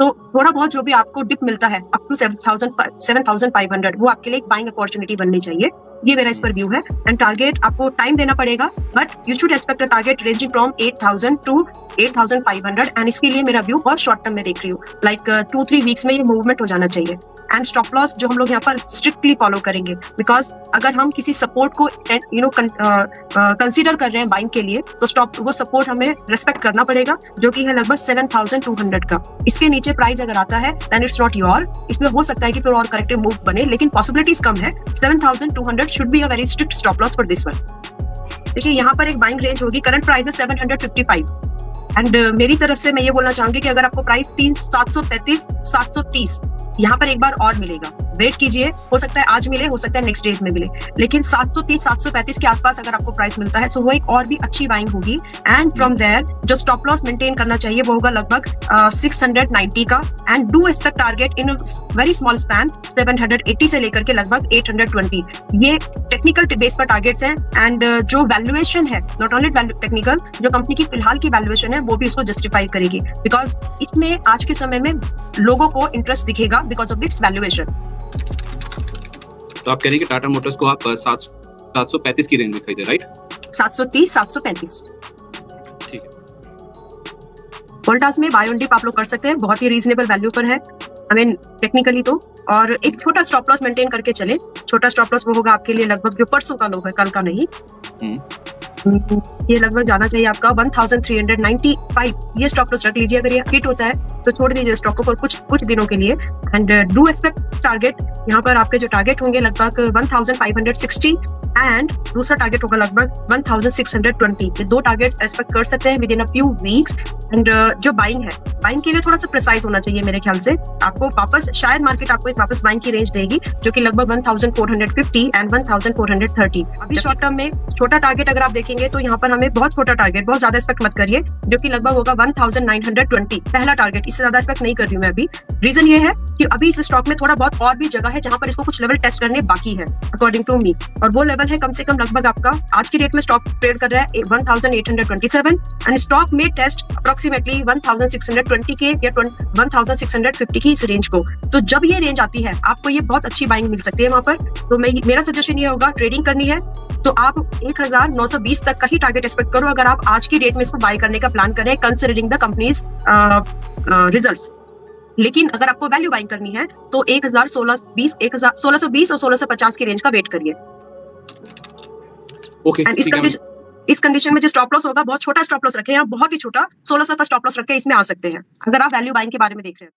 तो थोड़ा बहुत जो भी आपको डिप मिलता है अप टू 7,500 वो आपके लिए एक बाइंग अपॉर्चुनिटी बननी चाहिए। ये मेरा इस पर व्यू है। एंड टारगेट आपको टाइम देना पड़ेगा, but you should expect a target ranging from 8,000 to 8,500। And इसके लिए मेरा व्यू बहुत शॉर्ट टर्म में देख रही हूँ, लाइक 2-3 वीक्स में ये मूवमेंट हो जाना चाहिए। एंड स्टॉप लॉस जो हम लोग यहाँ पर स्ट्रिक्टली फॉलो करेंगे, बिकॉज अगर हम किसी सपोर्ट को कंसिडर कर रहे हैं बाइंग के लिए, तो वो सपोर्ट हमें रेस्पेक्ट करना पड़ेगा, जो कि है लगभग 7,200 का। इसके नीचे प्राइस अगर आता है देन इट्स नॉट योर। इसमें हो सकता है कि फिर और करेक्टिव मूव बने, लेकिन पॉसिबिलिटीज कम है। 7,200 should be a very strict stop loss for this one. देखिए यहाँ पर एक बाइंग रेंज होगी, करंट प्राइस है 755। एंड मेरी तरफ से मैं ये बोलना चाहूंगी कि अगर आपको प्राइस 735, 730 यहाँ पर एक बार और मिलेगा, वेट कीजिए। हो सकता है आज मिले, हो सकता है नेक्स्ट डेज में मिले, लेकिन 730, 735 के आसपास अगर आपको प्राइस मिलता है तो वो एक और भी अच्छी बाइंग होगी। एंड फ्रॉम देयर जो स्टॉप लॉस मेंटेन करना चाहिए वो होगा लगभग 690 का। And do expect target in very small span 780 से लेकर के लगभग 820। ये टेक्निकल बेस पर टारगेट्स हैं। एंड जो वैल्यूएशन है, नॉट ओनली टेक्निकल, जो कंपनी की फिलहाल की वैल्यूएशन है वो भी इसको जस्टिफाई करेगी, बिकॉज इसमें आज के समय में लोगों को इंटरेस्ट दिखेगा बिकॉज ऑफ इट्स वैल्यूएशन। तो आप कह रहे हैं कि टाटा मोटर्स को आप 735 की रेंज में खरीदे, राइट? 730, 735। ठीक है। वोल्टास में बाय ऑन डिप आप लोग कर सकते हैं, बहुत ही रीजनेबल वैल्यू पर है, आई मीन टेक्निकली तो। और एक छोटा स्टॉप लॉस मेंटेन करके चले। छोटा स्टॉप लॉस वो होगा आपके लिए लगभग जो परसों का लो है, कल का नहीं। ये लगभग जाना चाहिए आपका 1,395। ये स्टॉप लॉस रख लीजिए। अगर ये हिट होता है तो छोड़ दीजिए स्टॉक को फॉर कुछ दिनों के लिए। एंड डू एक्सपेक्ट टारगेट, यहाँ पर आपके जो टारगेट होंगे लगभग 1,560 एंड दूसरा टारगेट होगा लगभग 1,620। ये दो टारगेट्स एक्सपेक्ट कर सकते हैं with in a few weeks. And जो बाइंग है, बाइंग के लिए थोड़ा सा प्रिसाइज होना चाहिए मेरे ख्याल से। आपको वापस शायद मार्केट आपको एक वापस बाइंग की रेंज देगी, जो कि लगभग 1,450 एंड 1,430। अभी शॉर्ट टर्म में छोटा टारगेट अगर आप देखेंगे तो यहाँ पर हमें बहुत छोटा टारगेट, बहुत ज्यादा एक्सपेक्ट मत करिए, जो कि लगभग होगा 1,920 पहला टारगेट। इससे ज्यादा एक्सपेक्ट नहीं कर रही हूँ मैं अभी। रीजन ये है कि अभी इस स्टॉक में थोड़ा बहुत और भी जगह है जहां पर इसको कुछ लेवल टेस्ट करने बाकी है अकॉर्डिंग टू मी। और वो लेवल है कम से कम लगभग आपका आज की डेट में स्टॉक ट्रेड कर रहा है 1,827 एंड स्टॉक में टेस्ट अप्रोक्सीमेटली 1,620 के या 1,650 की इस रेंज को। तो जब ये रेंज आती है आपको ये बहुत अच्छी बाइंग मिल सकती है वहां पर। तो मेरा सजेशन ये होगा, ट्रेडिंग करनी है तो आप 1,920 तक का ही टारगेट एक्सपेक्ट करो, अगर आप आज की डेट में इसको बाय करने का प्लान करें कंसिडरिंग द कंपनीज रिजल्ट्स। लेकिन अगर आपको वैल्यू बाइंग करनी है तो 1,1620 और 1,650 की रेंज का वेट करिए। इस कंडीशन में जो स्टॉप लॉस होगा बहुत छोटा स्टॉप लॉस रखे, यहाँ बहुत ही छोटा 1,600 का स्टॉप लॉस रखे, इसमें आ सकते हैं अगर आप वैल्यू बाइंग के बारे में देख रहे हैं।